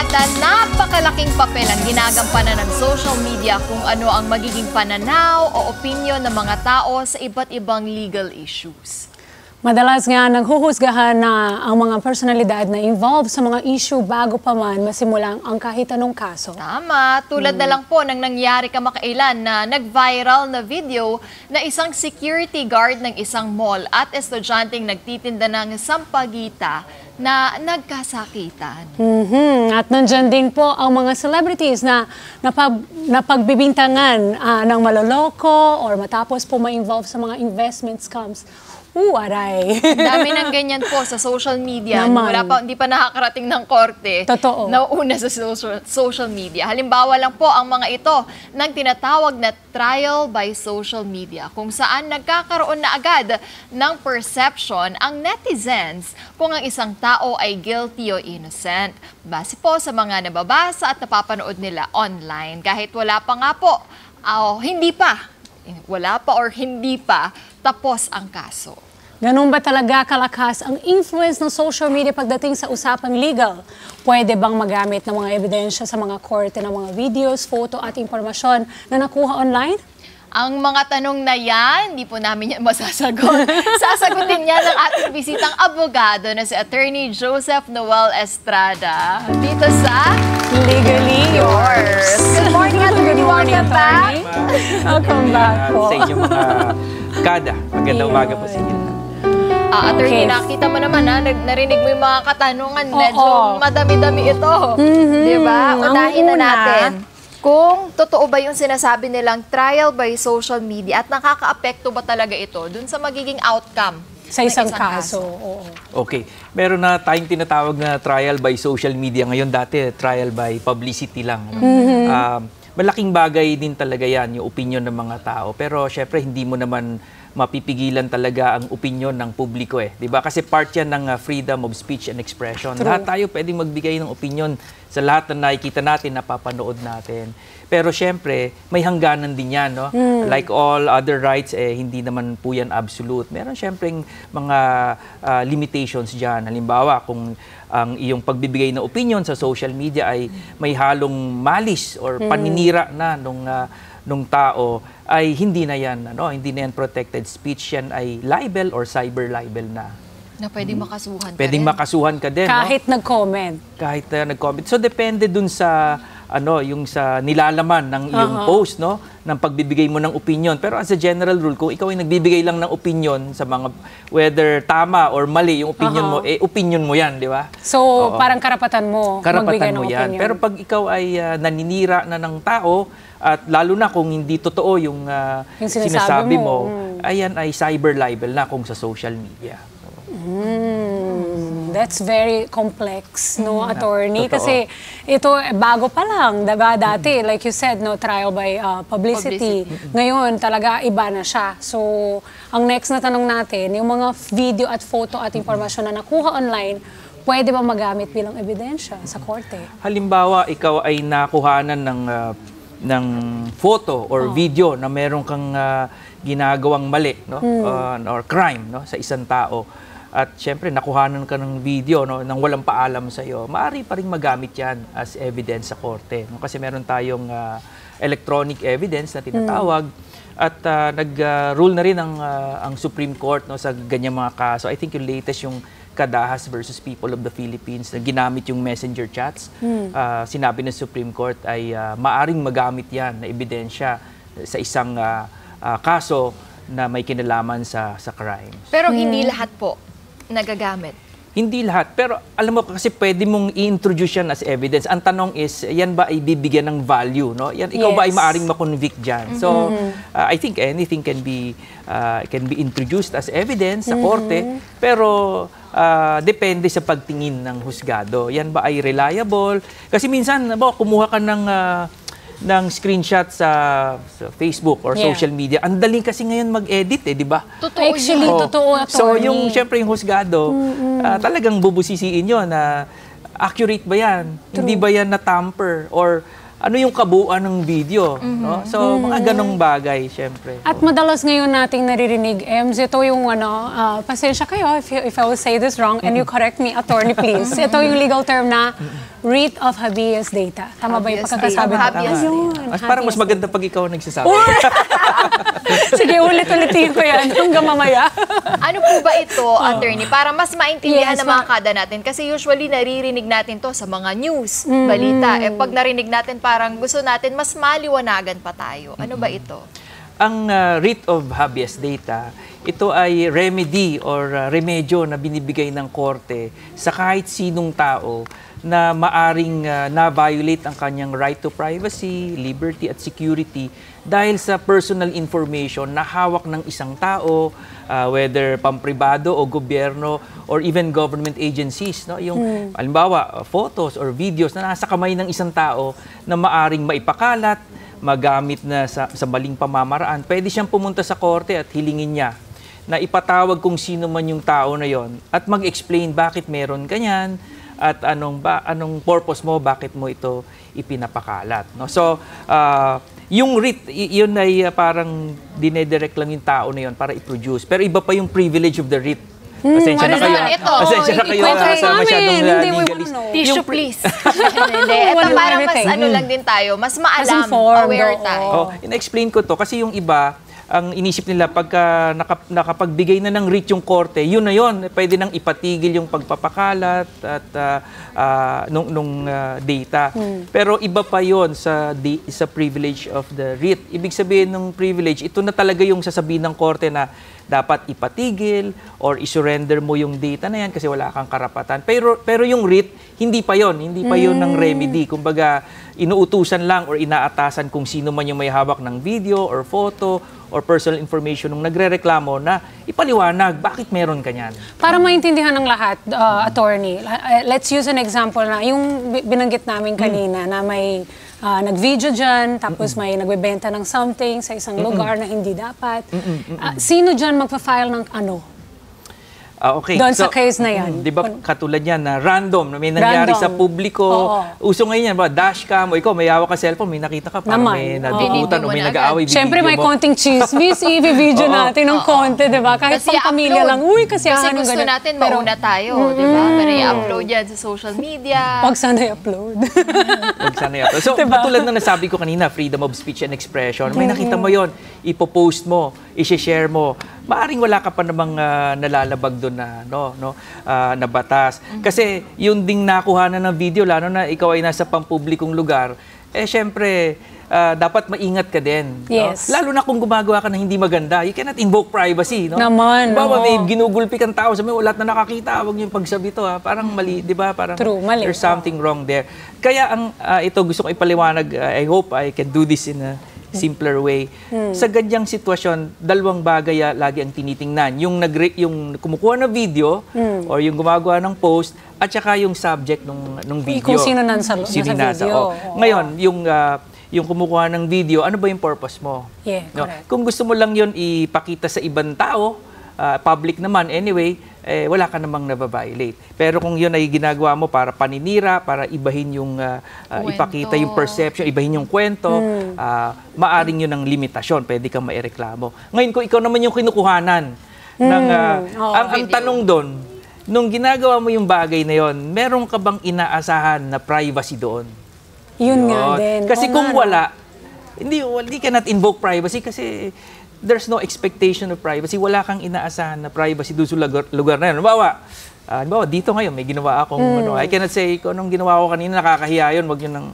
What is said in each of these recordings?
na napakalaking papel ang ginagampanan ng social media kung ano ang magiging pananaw o opinyon ng mga tao sa iba't ibang legal issues. Madalas nga naghuhusgahan na ang mga personalidad na involved sa mga issue bago pa man masimulang ang kahit anong kaso. Tama. Tulad na lang po ng nangyari kamakailan na nag-viral na video na isang security guard ng isang mall at estudyanteng nagtitinda ng sampagita na nagkasakitan. At nandyan din po ang mga celebrities na napagbibintangan ng maloloko or matapos po ma-involve sa mga investment scams. Aray. Dami ng ganyan po sa social media. Hindi pa nakakarating ng korte. Totoo. Nauuna sa social media. Halimbawa lang po ang mga ito ng tinatawag na trial by social media, kung saan nagkakaroon na agad ng perception ang netizens kung ang isang tao ay guilty o innocent. Base po sa mga nababasa at napapanood nila online. Kahit wala pa nga po, hindi pa tapos ang kaso. Ganun ba talaga kalakas ang influence ng social media pagdating sa usapang legal? Pwede bang magamit ng mga ebidensya sa mga korte ng mga videos, photo at impormasyon na nakuha online? Ang mga tanong na yan, hindi po namin yan masasagot. Sasagutin yan ng ating bisitang abogado na si Attorney Joseph Noel Estrada. Dito sa Legally Yours. Good morning, Attorney. Welcome back. Welcome back po. Sa inyong mga kada. Magandang umaga po sa inyo. Attorney, nakita mo naman narinig mo yung mga katanungan. Medyo madami-dami ito. Diba? Unahin na natin. Kung totoo ba yung sinasabi nilang trial by social media at nakaka-apekto ba talaga ito dun sa magiging outcome sa isang kaso? Okay. Meron na tayong tinatawag na trial by social media. Ngayon dati, trial by publicity lang. Malaking bagay din talaga yan, yung opinion ng mga tao. Pero syempre, hindi mo naman mapipigilan talaga ang opinion ng publiko eh. 'Di ba? Kasi part yan ng freedom of speech and expression. True. Lahat tayo pwedeng magbigay ng opinion sa lahat na nakikita natin, napapanood natin. Pero syempre, may hangganan din yan, no? Like all other rights, hindi naman po yan absolute. Meron syempre mga limitations dyan. Halimbawa, kung ang iyong pagbibigay ng opinion sa social media ay may halong malis or paninira na nung tao, ay hindi na yan protected speech, yan ay libel or cyber libel na. Na pwedeng makasuhan ka Pwedeng makasuhan ka din. Kahit nag-comment. Kahit nag-comment. So depende dun sa yung sa nilalaman ng iyong post, no, ng pagbibigay mo ng opinion. Pero as a general rule, kung ikaw ay nagbibigay lang ng opinion sa mga whether tama or mali yung opinion mo, opinion mo 'yan, di ba? So parang karapatan mo magbigay ng opinion. Pero pag ikaw ay naninira na ng tao, at lalo na kung hindi totoo yung sinasabi mo, ayan ay cyber libel na kung sa social media. That's very complex, no, attorney? Totoo. Kasi ito, bago pa lang, diba? Dati, like you said, no, trial by publicity. Ngayon, talaga iba na siya. So, ang next na tanong natin, yung mga video at photo at impormasyon na nakuha online, pwede ba magamit bilang ebidensya sa korte? Halimbawa, ikaw ay nakuhanan ng photo or video na meron kang ginagawang mali, no, or crime, no, sa isang tao. At syempre, nakuhanan ka ng video, no, nang walang paalam sa iyo, maaari pa rin magamit yan as evidence sa korte. No? Kasi meron tayong electronic evidence na tinatawag. At nag-rule na rin ang Supreme Court, no, sa ganyang mga kaso. I think yung latest yung Kadahas versus People of the Philippines na ginamit yung messenger chats. Sinabi ng Supreme Court ay maaring magamit yan na ebidensya sa isang kaso na may kinalaman sa crime. Pero hindi lahat po nagagamit. Hindi lahat. Pero alam mo, kasi pwede mong i-introduce yan as evidence. Ang tanong is, yan ba ay bibigyan ng value? No? Yan, ikaw ba ay maaring makonvict dyan? So, I think anything can be introduced as evidence sa korte. Pero depende sa pagtingin ng husgado. Yan ba ay reliable? Kasi minsan, kumuha ka ng screenshot sa Facebook or social media. Ang daling kasi ngayon mag-edit, di ba? Totoo. Actually, totoo, attorney. So, syempre yung husgado, talagang bubusisiin yun na accurate ba yan? True. Hindi ba yan na-tamper? Or ano yung kabuuan ng video, no? So, mga ganong bagay, syempre. At madalas ngayon nating naririnig, Ems, ito yung pasensya kayo if I will say this wrong and you correct me, attorney, please. Ito yung legal term na writ of habeas data. Tama ba yung Habeas pagkakasabi data. mo? Habeas Ayun, Parang mas habeas maganda pag ikaw ang nagsasabi. Sige, ulit-ulitin ko yan hanggang mamaya. Ano po ba ito, attorney? Para mas maintindihan Yes, ng mga kada natin. Kasi usually naririnig natin to sa mga news, balita. Eh pag narinig natin, parang gusto natin mas maliwanagan pa tayo. Ano ba ito? Ang writ of habeas data, ito ay remedy or remedyo na binibigay ng korte sa kahit sinong tao na maaring na-violate ang kanyang right to privacy, liberty at security dahil sa personal information na hawak ng isang tao, whether pampribado o gobyerno or even government agencies. No? Yung halimbawa, photos or videos na nasa kamay ng isang tao na maaring maipakalat, magamit na sa maling pamamaraan, pwede siyang pumunta sa korte at hilingin niya na ipatawag kung sino man yung tao na yon at mag-explain bakit meron ganyan at anong purpose mo, bakit mo ito ipinapakalat. No? So, yung writ, yun ay parang dinedirect lang yung tao na yon para i-produce. Pero iba pa yung privilege of the writ. Pasensya na ano kayo. naman ito? Pasensya na kayo Ikwento sa namin. masyadong Hindi, we legalist. wanna know. Tissue, please. Hindi. Ito Walang parang mas everything. ano lang din tayo, mas maalam, informed, aware oo. tayo. Oh, ina-explain ko to kasi yung iba, ang inisip nila pagka nakapagbigay na ng writ yung korte, yun na yun, pwede nang ipatigil yung pagpapakalat at nung data. Pero iba pa yon sa privilege of the writ. Ibig sabihin ng privilege, ito na talaga yung sasabihin ng korte na dapat ipatigil or isurrender mo yung data na yan kasi wala kang karapatan. Pero yung writ, hindi pa yon ng remedy. Kumbaga, inuutusan lang or inaatasan kung sino man yung may hawak ng video or photo or personal information nung nagrereklamo na ipaliwanag bakit meron kanyan. Para maintindihan ng lahat, attorney, let's use an example na yung binanggit namin kanina na may nag-video dyan, tapos may nagbebenta ng something sa isang lugar na hindi dapat. Sino dyan magpa-file ng ano? Okay. Doon sa case na yan. Di ba katulad yan na random, na may nangyari Random. sa publiko. Oo. Uso ngayon yan, ba, dashcam, o ikaw may hawak ka cellphone, may nakita ka, parang Naman. may Oo. nadugutan o may Binidyo mo na nag-aaway, Siyempre may binidyo mo. konting chismis, i-video natin ng konti, di ba? Kahit Kasi pang pamilya i-upload. lang, uy, kasi Kasi ano gusto ganun. natin Pero mauna tayo, di ba? Pero i-upload yan sa social media. wag sana i-upload. Huwag sana i-upload. So, katulad ng nasabi ko kanina, freedom of speech and expression, may nakita mo yon, ipopost mo, i-share mo, maaring wala ka pa namang nalalabag doon na, na batas. Kasi yung ding nakuhanan ng video, lalo na ikaw ay nasa pampublikong lugar, syempre, dapat maingat ka din. Yes. No? Lalo na kung gumagawa ka ng hindi maganda, you cannot invoke privacy. No? Naman, Bawa, oo. may ginugulpi kang tao, sabi mo, wala na nakakita, huwag niyo pagsabi to. Parang mali, di ba? Parang True, mali. there's something wrong there. Kaya ito gusto ko ipaliwanag, I hope I can do this in a simpler way. Sa ganyang sitwasyon, dalawang bagay lagi ang tinitingnan. Yung kumukuha ng video or yung gumagawa ng post at saka yung subject ng video. Kung sino nasa video. Oo. Ngayon, yung kumukuha ng video, ano ba yung purpose mo? Yeah, No? correct. Kung gusto mo lang yun ipakita sa ibang tao, public naman anyway, wala ka namang nababiolate. Pero kung yun ay ginagawa mo para paninira, para ibahin yung, ipakita yung perception, ibahin yung kwento, maaring yun ang limitasyon, pwede kang maireklamo. Ngayon, kung ikaw naman yung kinukuhanan, ang tanong doon, nung ginagawa mo yung bagay na yon, meron ka bang inaasahan na privacy doon? Yun nga din. Kasi Oo kung nga, no? wala, hindi cannot invoke privacy kasi there's no expectation of privacy. Wala kang inaasahan na privacy doon sa lugar na yun. Halimbawa, dito ngayon, may ginawa akong, I cannot say, kung anong ginawa ko kanina, nakakahiya yun, wag yun nang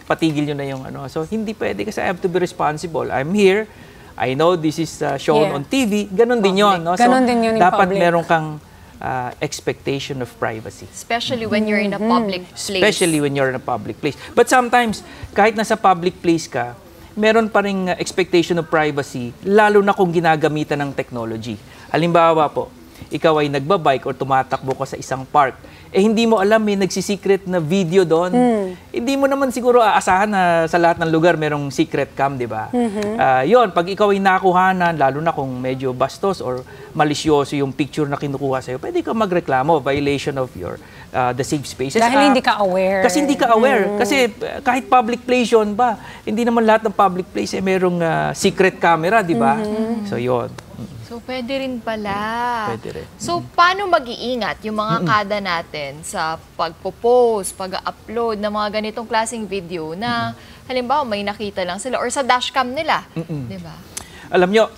patigil nyo na yung So, hindi pwede kasi I have to be responsible. I'm here, I know this is shown Yeah. on TV, ganun din yun. No? So, Ganun din yun in dapat public. meron kang expectation of privacy. Especially when you're in a public place. Especially when you're in a public place. But sometimes, kahit nasa public place ka, meron pa ring expectation of privacy, lalo na kung ginagamitan ng technology. Halimbawa po, ikaw ay nagbabike or tumatakbo ka sa isang park, hindi mo alam may nagsisecret na video doon. Hindi mo naman siguro aasahan na sa lahat ng lugar merong secret cam, di ba? Yon, pag ikaw ay nakuhanan, lalo na kung medyo bastos or malisyoso yung picture na kinukuha sa'yo, pwede ka magreklamo, violation of your the safe spaces. Dahil hindi ka aware. Kasi hindi ka aware. Kasi kahit public place yun ba, hindi naman lahat ng public place merong secret camera, di ba? So yun. So, pwede rin pala. Pwede rin. So, paano mag-iingat yung mga kada natin sa pagpo-post, pag-upload ng mga ganitong klaseng video na halimbawa may nakita lang sila or sa dashcam nila, di ba? Alam nyo,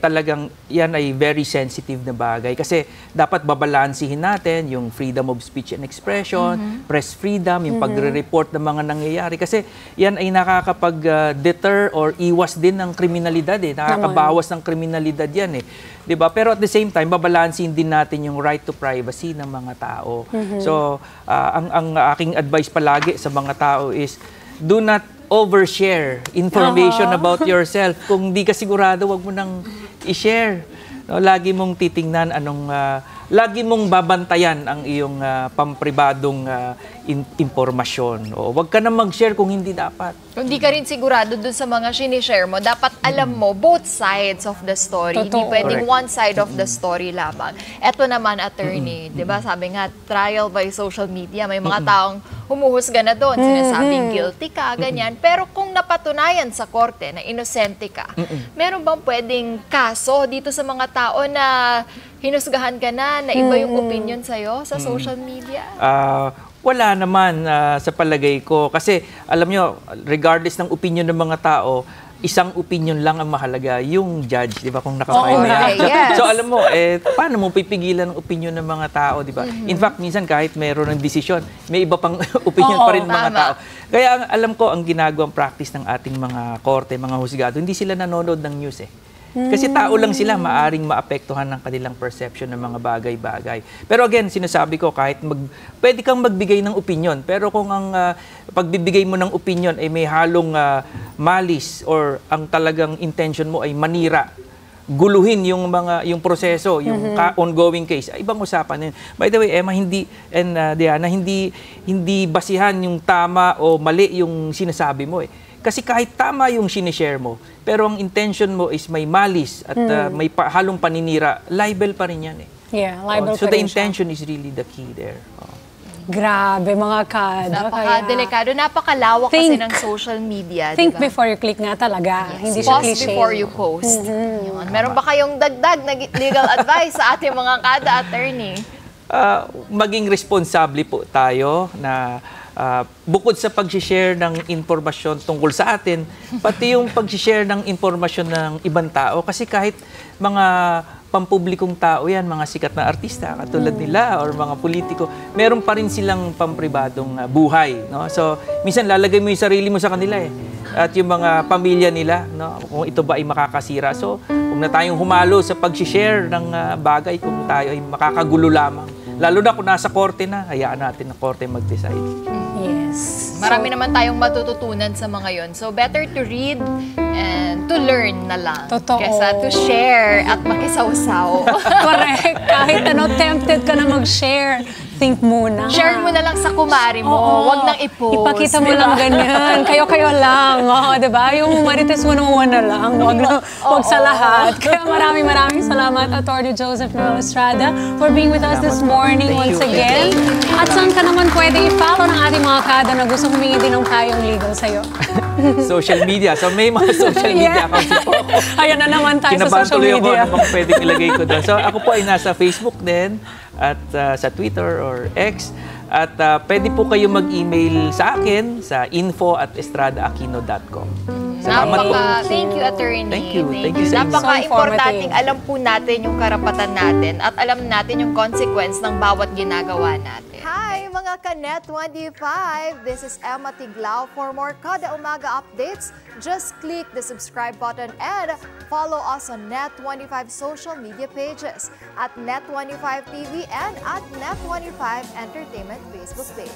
talagang yan ay very sensitive na bagay kasi dapat babalansihin natin yung freedom of speech and expression, press freedom, yung pagre-report ng mga nangyayari kasi yan ay nakakapag-deter or iwas din ng kriminalidad nakakabawas ng kriminalidad yan 'di ba? Pero at the same time, babalansin din natin yung right to privacy ng mga tao. So, ang aking advice palagi sa mga tao is do not overshare information about yourself. Kung hindi ka sigurado, wag mo nang i-share. Lagi mong titingnan lagi mong babantayan ang iyong pampribadong impormasyon. Wag ka na mag-share kung hindi dapat. Kung di ka rin sigurado dun sa mga sinishare mo, dapat alam mo both sides of the story. Totoo. Hindi pwedeng Correct. one side of the story lamang. Eto naman, attorney, di ba sabi nga, trial by social media, may mga taong humuhusga na doon, sinasabing guilty ka, ganyan. Pero kung napatunayan sa korte na inosente ka, meron bang pwedeng kaso dito sa mga tao na hinusgahan ka na iba yung opinion sa'yo sa social media? Wala naman sa palagay ko. Kasi alam nyo, regardless ng opinion ng mga tao, isang opinion lang ang mahalaga, yung judge, di ba, kung nakapaya yan. yes. So alam mo, paano mo pipigilan ang opinion ng mga tao, di ba? In fact, minsan kahit mayroon ng desisyon, may iba pang opinion pa rin ng mga tama. tao. Kaya alam ko, ang ginagawang practice ng ating mga korte, mga husgado, hindi sila nanonood ng news Kasi tao lang sila, maaring maapektuhan ng kanilang perception ng mga bagay-bagay. Pero again, sinasabi ko, pwede kang magbigay ng opinion, pero kung ang pagbibigay mo ng opinion ay may halong malis or ang talagang intention mo ay manira, guluhin yung proseso, yung ongoing case, ibang usapan yun. By the way, Emma, Diana, hindi basihan yung tama o mali yung sinasabi mo Kasi kahit tama yung sinishare mo, pero ang intention mo is may malis at may halong paninira, libel pa rin yan Yeah, libel So pa the rin siya. intention is really the key there. Grabe, mga kada. Napaka-delikado, napakalawak kasi ng social media, Think diba? before you click nga talaga. Hindi siya Pause cliche. before you post. Yun. Meron ba kayong dagdag na legal advice sa ating mga kada, attorney? Maging responsable po tayo na bukod sa pag-share ng impormasyon tungkol sa atin, pati yung pag-share ng impormasyon ng ibang tao. Kasi kahit mga pampublikong tao yan, mga sikat na artista, katulad nila, or mga politiko, meron pa rin silang pampribadong buhay. No? So, minsan lalagay mo yung sarili mo sa kanila at yung mga pamilya nila, no? Kung ito ba ay makakasira. So, huwag na tayong humalo sa pag-share ng bagay kung tayo ay makakagulo lamang. Lalo na kung nasa korte na, hayaan natin na korte mag-decide. Yes. Marami naman tayong matututunan sa mga yon. So, better to read and to learn na lang. Totoo. Kesa to share at makisawsaw. Correct. Kahit tempted ka na mag-share, think muna. Share mo na lang sa kumari mo. Wag nang i-post. Ipakita mo diba? lang ganyan. Kayo-kayo lang. Diba? Yung Marites 101 na lang. Wag sa lahat. Kaya maraming salamat, Attorney Joseph Noel Estrada, for being with us this morning once again. At saan ka naman pwede i-follow ng ating mga kada na gusto humingi din ng payong legal sa'yo? Social media. So may mga social media accounts po ako. Ayan na naman tayo sa Kinabahan social tuloy ako media. ano bang pwedeng ilagay ko doon. So ako po ay nasa Facebook din at sa Twitter or X. At pwede po kayo mag-email sa akin sa info@estradaaquino.com. Salamat po. Thank you, attorney. Thank you. Thank you sa inyo. Napaka-importanting So alam po natin yung karapatan natin at alam natin yung consequence ng bawat ginagawa natin. Hi, mga ka-Net 25! This is Emma Tiglao. For more Kada Umaga updates, just click the subscribe button and follow us on Net25 social media pages at Net25 TV and at Net25 Entertainment Facebook page.